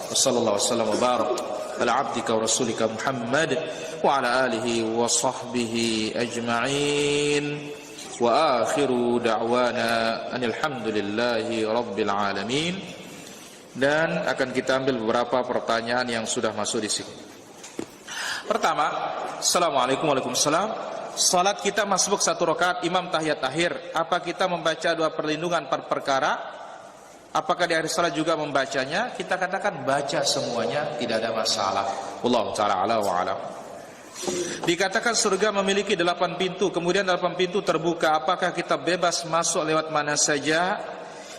[SPEAKER 1] Wassallallahu wasallam wa barak ala abdika wa rasulika Muhammad wa ala alihi wa sahbihi ajma'in. Wa akhiru da'wana anil hamdulillahi rabbil alamin. Dan akan kita ambil beberapa pertanyaan yang sudah masuk di sini. Pertama, Assalamualaikum warahmatullahi wabarakatuh. Salat kita masbuk 1 rakaat, imam tahiyat akhir. Apa kita membaca doa perlindungan per perkara? Apakah di akhir salat juga membacanya? Kita katakan baca semuanya, tidak ada masalah. Wallahu ta'ala ala wa alam. Dikatakan surga memiliki 8 pintu, kemudian 8 pintu terbuka. Apakah kita bebas masuk lewat mana saja?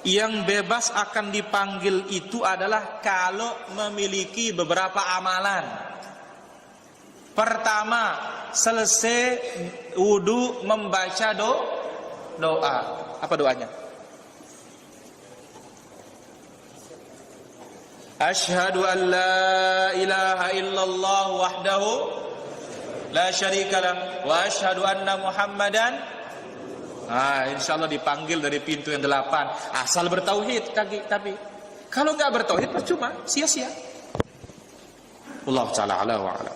[SPEAKER 1] Yang bebas akan dipanggil itu adalah kalau memiliki beberapa amalan. Pertama, selesai wudu membaca doa. Apa doanya? Asyhadu an la ilaha illallah wahdahu la syarikalah wa asyhadu anna Muhammadan. Insyaallah dipanggil dari pintu yang 8. Asal bertauhid tapi kalau enggak bertauhid percuma, sia-sia. Allah taala ala wa ala.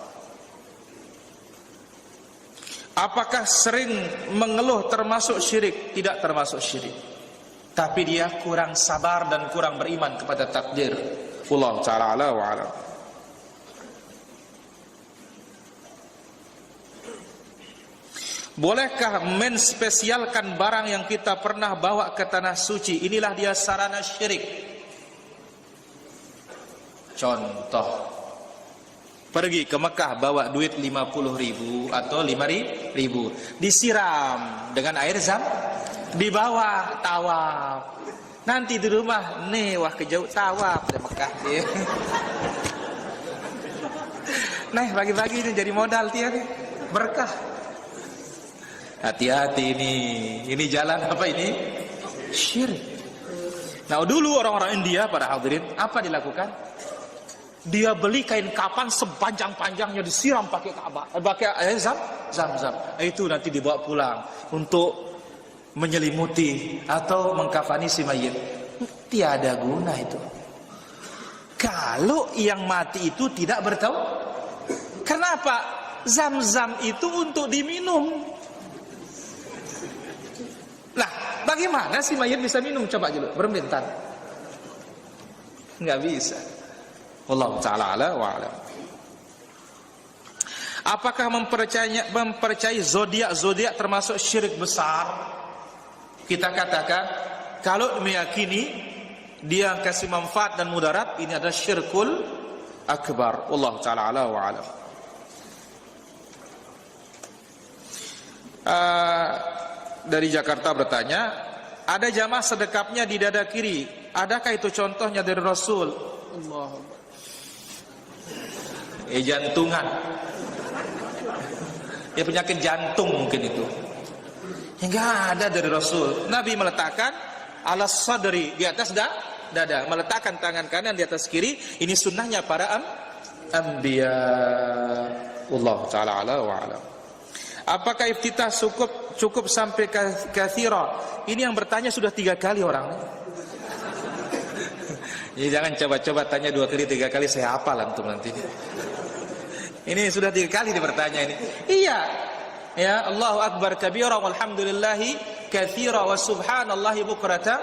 [SPEAKER 1] Apakah sering mengeluh termasuk syirik? Tidak termasuk syirik, tapi dia kurang sabar dan kurang beriman kepada takdir. Wallahu ta'ala a'la wa a'lam. Bolehkah menspesialkan barang yang kita pernah bawa ke tanah suci? Inilah dia sarana syirik. Contoh, pergi ke Mekah bawa duit 50.000 atau 5.000, disiram dengan air zam, dibawa tawaf. Nanti di rumah nih, wah kejauh tawaf di Mekah dia. Nah, bagi-bagi ini jadi modal dia nih, berkah. Hati-hati ini jalan apa ini? Syirik. Nah, dulu orang-orang India pada hadirin apa dilakukan? Dia beli kain kapan sepanjang-panjangnya, disiram pakai air zam-zam. Itu nanti dibawa pulang untuk menyelimuti atau mengkafani si mayit. Tiada guna itu. Kalau yang mati itu tidak bertahu. Kenapa? Zam-zam itu untuk diminum. Nah, bagaimana si mayit bisa minum? Coba dulu, berbentar. Nggak bisa. Wallahu ta'ala a'la wa a'lam. Apakah mempercayai zodiak termasuk syirik besar? Kita katakan kalau meyakini dia kasih manfaat dan mudarat, ini adalah syirkul akbar. Wallahu ta'ala a'la wa a'lam. Dari Jakarta bertanya, ada jamaah sedekapnya di dada kiri. Adakah itu contohnya dari Rasul? Allah. Jantungan. Ya, penyakit jantung mungkin itu. Enggak ada dari Rasul. Nabi meletakkan alas sadri, di atas dada, meletakkan tangan kanan di atas kiri. Ini sunnahnya para anbiya. Wallahu ta'ala a'la wa a'lam. Apakah iftitah cukup sampai katsira? Ini yang bertanya sudah 3 kali orang. Jadi jangan coba-coba tanya 2 kali 3 kali, saya hafal antum nanti. Ini sudah 3 kali dia bertanya ini. Iya. Ya, Allahu akbar kabira walhamdulillahi katsira wa subhanallahi bukratan,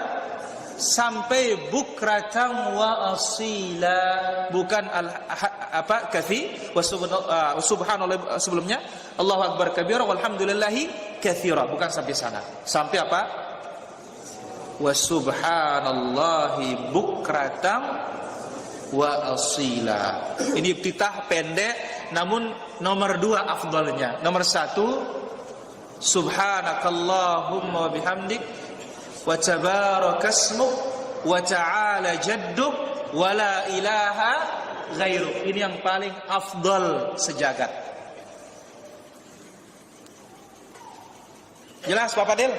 [SPEAKER 1] sampai bukratan wa asila, bukan kafi wa subhanallah sebelumnya. Allahu akbar kabira walhamdulillahi katsira, bukan sampai sana. Sampai apa? Wa subhanallahi bukratan wa asila. Ini iftitah pendek, namun nomor 2 afdalnya. Nomor 1, subhanakallahumma wa bihamdik wa tabarakasmuk wa ta'ala jadduk wa la ilaha ghairuk. Ini yang paling afdal sejagat. Jelas Pak Fadil?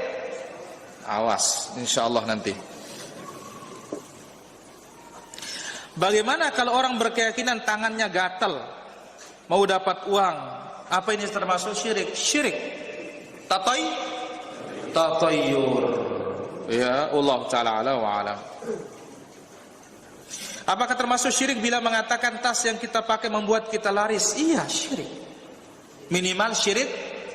[SPEAKER 1] Awas, insyaallah nanti. Bagaimana kalau orang berkeyakinan tangannya gatal, mau dapat uang? Apa ini termasuk syirik? Syirik. Tatayyur. Ya, Allah ta'ala a'la wa a'lam. Apakah termasuk syirik bila mengatakan tas yang kita pakai membuat kita laris? Iya, syirik. Minimal syirik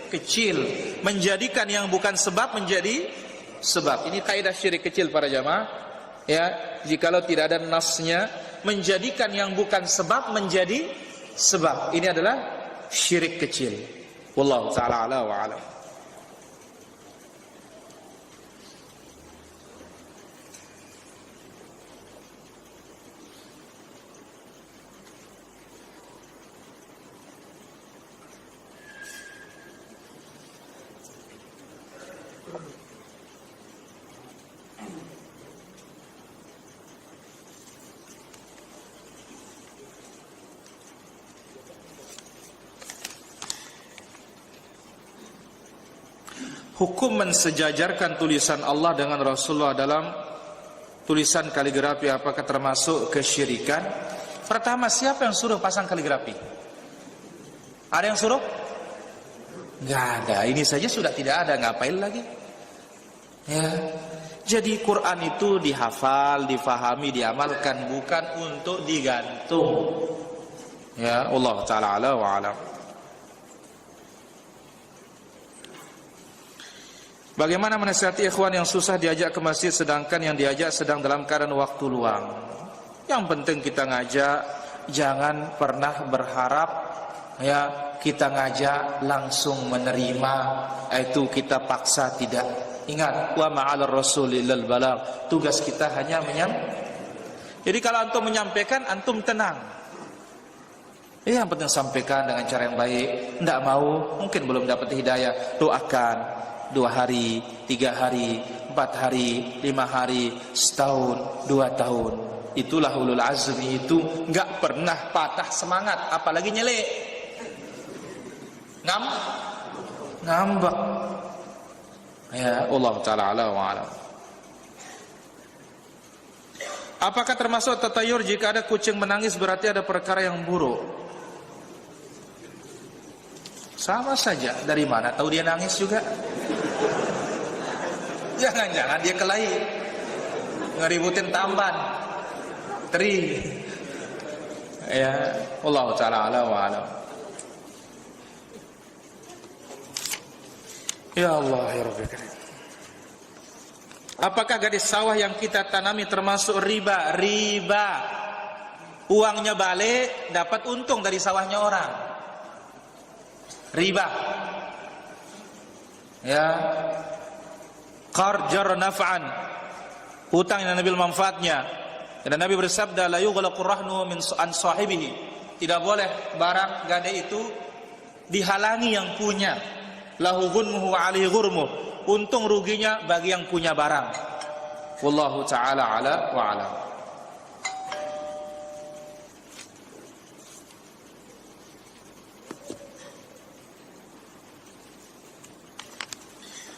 [SPEAKER 1] kecil, menjadikan yang bukan sebab menjadi sebab. Ini kaidah syirik kecil para jamaah. Ya, jikalau tidak ada nasnya, menjadikan yang bukan sebab menjadi sebab. Ini adalah syirik kecil. Wallahu ta'ala a'la wa a'lam. Hukum mensejajarkan tulisan Allah dengan Rasulullah dalam tulisan kaligrafi, apakah termasuk kesyirikan? Pertama, siapa yang suruh pasang kaligrafi? Ada yang suruh? Nggak ada. Ini saja sudah tidak ada, ngapain lagi? Ya. Jadi Quran itu dihafal, difahami, diamalkan, bukan untuk digantung. Ya, Allah ta'ala a'la wa a'lam. Bagaimana menasihati ikhwan yang susah diajak ke masjid sedangkan yang diajak sedang dalam keadaan waktu luang? Yang penting kita ngajak, jangan pernah berharap ya kita ngajak langsung menerima, itu kita paksa, tidak. Ingat, wa ma'al rasul illal balagh. Tugas kita hanya menyampaikan. Jadi kalau antum menyampaikan, antum tenang. Yang penting sampaikan dengan cara yang baik. Tidak mau, mungkin belum dapat hidayah, doakan 2 hari, 3 hari, 4 hari, 5 hari, setahun, 2 tahun. Itulah ulul azmi itu, enggak pernah patah semangat, apalagi nyelek. Ngambek. Ya Allah Ta'ala ala wa alam. Apakah termasuk tatayur jika ada kucing menangis berarti ada perkara yang buruk? Sama saja. Dari mana tahu dia nangis juga? Jangan-jangan dia kelahi, ngeributin tamban, teri. Ya Allah Ta'ala ala wa alam. Ya Allah ya Rabbi karim. Apakah gadis sawah yang kita tanami termasuk riba? Riba. Uangnya balik, dapat untung dari sawahnya orang. Riba. Ya. Qard jar naf'an. Hutang yang Nabi manfaatnya. Dan Nabi bersabda la yughlaqur rahnu min an sahibihi. Tidak boleh barang gadai itu dihalangi yang punya. Lahu ghunmuhu wa alaihi ghurmuh. Untung ruginya bagi yang punya barang. Wallahu ta'ala ala wa alam.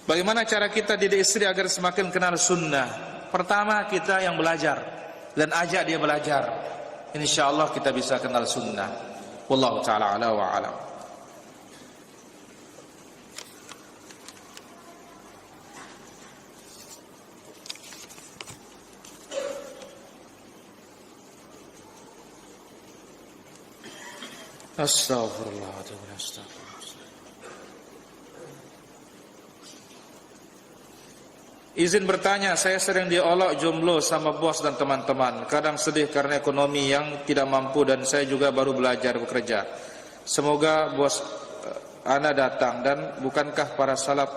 [SPEAKER 1] Bagaimana cara kita didik istri agar semakin kenal sunnah? Pertama, kita yang belajar dan ajak dia belajar. InsyaAllah kita bisa kenal sunnah. Wallahu ta'ala ala wa alam. Astaghfirullahaladzim. Izin bertanya, saya sering diolok jomblo sama bos dan teman-teman. Kadang sedih karena ekonomi yang tidak mampu dan saya juga baru belajar bekerja. Semoga bos ana datang dan bukankah para salaf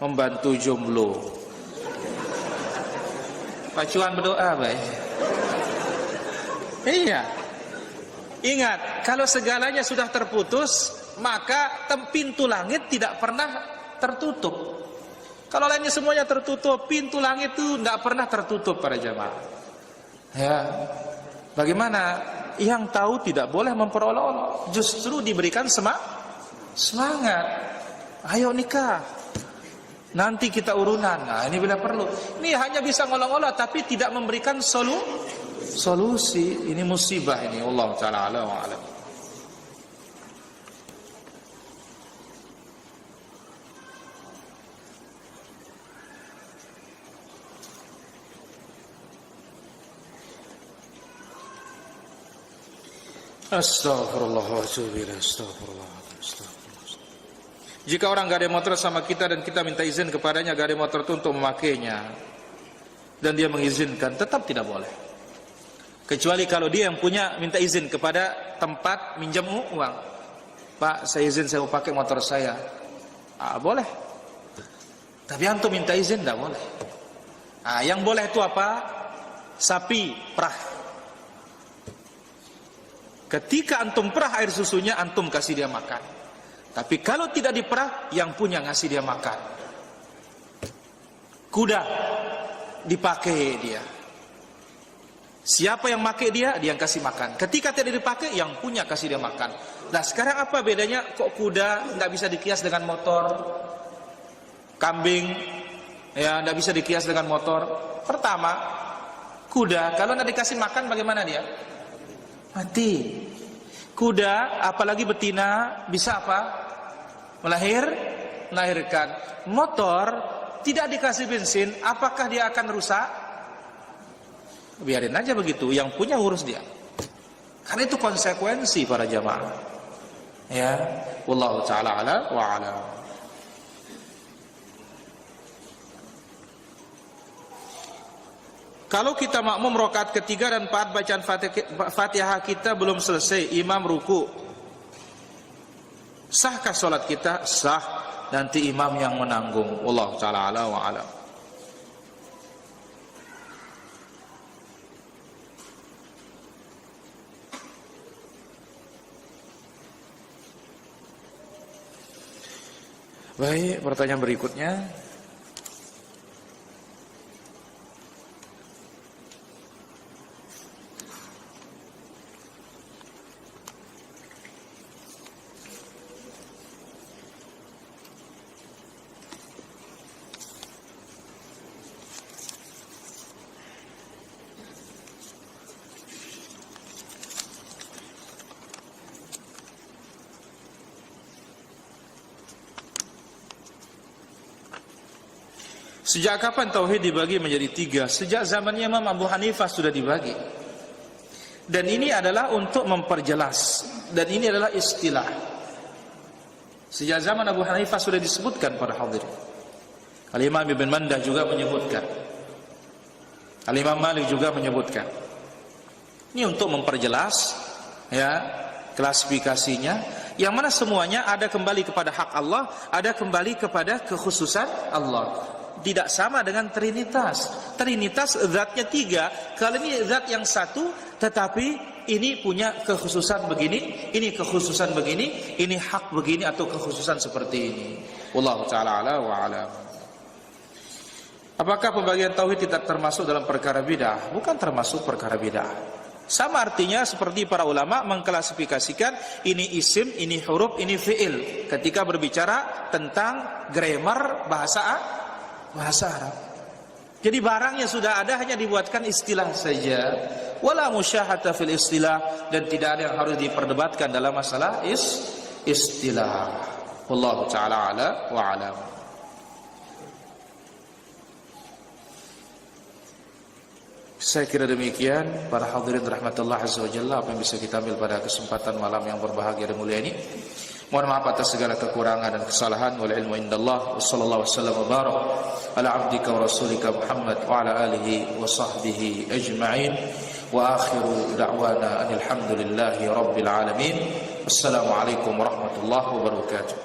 [SPEAKER 1] membantu jomblo? Pacuan berdoa, baik. Iya. Ingat, kalau segalanya sudah terputus, maka pintu langit tidak pernah tertutup. Kalau lainnya semuanya tertutup, pintu langit itu tidak pernah tertutup para jamaah. Ya, bagaimana? Yang tahu tidak boleh memperolok-olok, justru diberikan semangat. Ayo nikah, nanti kita urunan. Nah, ini bila perlu. Ini hanya bisa ngolok-ngolok, tapi tidak memberikan solusi. Ini musibah ini. Allah Ta'ala ala wa alam. Astaghfirullahaladzim. Jika orang gak ada motor sama kita dan kita minta izin kepadanya gak ada motor itu untuk memakainya dan dia mengizinkan, tetap tidak boleh. Kecuali kalau dia yang punya minta izin kepada tempat minjam uang. Pak, saya izin saya mau pakai motor saya. Boleh. Tapi antum minta izin tidak boleh. Yang boleh itu apa? Sapi perah. Ketika antum perah air susunya, antum kasih dia makan. Tapi kalau tidak diperah, yang punya ngasih dia makan. Kuda dipakai dia. Siapa yang pakai dia yang kasih makan. Ketika tidak dipakai, yang punya kasih dia makan. Nah sekarang apa bedanya? Kok kuda tidak bisa dikias dengan motor? Kambing ya tidak bisa dikias dengan motor. Pertama, kuda kalau tidak dikasih makan bagaimana dia? Mati. Kuda apalagi betina bisa apa? Melahirkan. Motor tidak dikasih bensin, apakah dia akan rusak? Biarin aja begitu, yang punya urus dia. Karena itu konsekuensi para jamaah. Ya, wallahu ta'ala ala wa ala. Kalau kita makmum rakaat ketiga dan 4 bacaan Fatihah kita belum selesai, imam ruku, sahkah salat kita? Sah, nanti imam yang menanggung. Wallahu taala ala wa alam. Baik, pertanyaan berikutnya. Sejak kapan tauhid dibagi menjadi 3? Sejak zamannya Imam Abu Hanifah sudah dibagi. Dan ini adalah untuk memperjelas. Dan ini adalah istilah. Sejak zaman Abu Hanifah sudah disebutkan para hadirin. Al-Imam Ibn Mandah juga menyebutkan. Al-Imam Malik juga menyebutkan. Ini untuk memperjelas ya, klasifikasinya, yang mana semuanya ada kembali kepada hak Allah, ada kembali kepada kekhususan Allah. Tidak sama dengan Trinitas. Trinitas zatnya 3. Kalau ini zat yang satu, tetapi ini punya kekhususan begini, ini kekhususan begini, ini hak begini atau kekhususan seperti ini. Wallahu ta'ala ala wa alam. Apakah pembagian tauhid tidak termasuk dalam perkara bid'ah? Bukan termasuk perkara bid'ah. Sama artinya seperti para ulama mengklasifikasikan ini isim, ini huruf, ini fi'il ketika berbicara tentang grammar bahasa Arab. Jadi barangnya sudah ada, hanya dibuatkan istilah saja. Wala musyahata fil istilah, dan tidak ada yang harus diperdebatkan dalam masalah istilah. Wallahu ta'ala ala wa alam. Saya kira demikian para hadirin rahmatullah azza wa jalla, apa yang bisa kita ambil pada kesempatan malam yang berbahagia dan mulia ini. Mohon maaf atas segala kekurangan dan kesalahan. Wal ilmu indallah. Wassallallahu wasallam wa barak ala abdika wa rasulika Muhammad wa ala alihi wa sahbihi ajma'in. Wa akhiru da'wana alhamdulillahi rabbil alamin. Wassalamualaikum warahmatullahi wabarakatuh.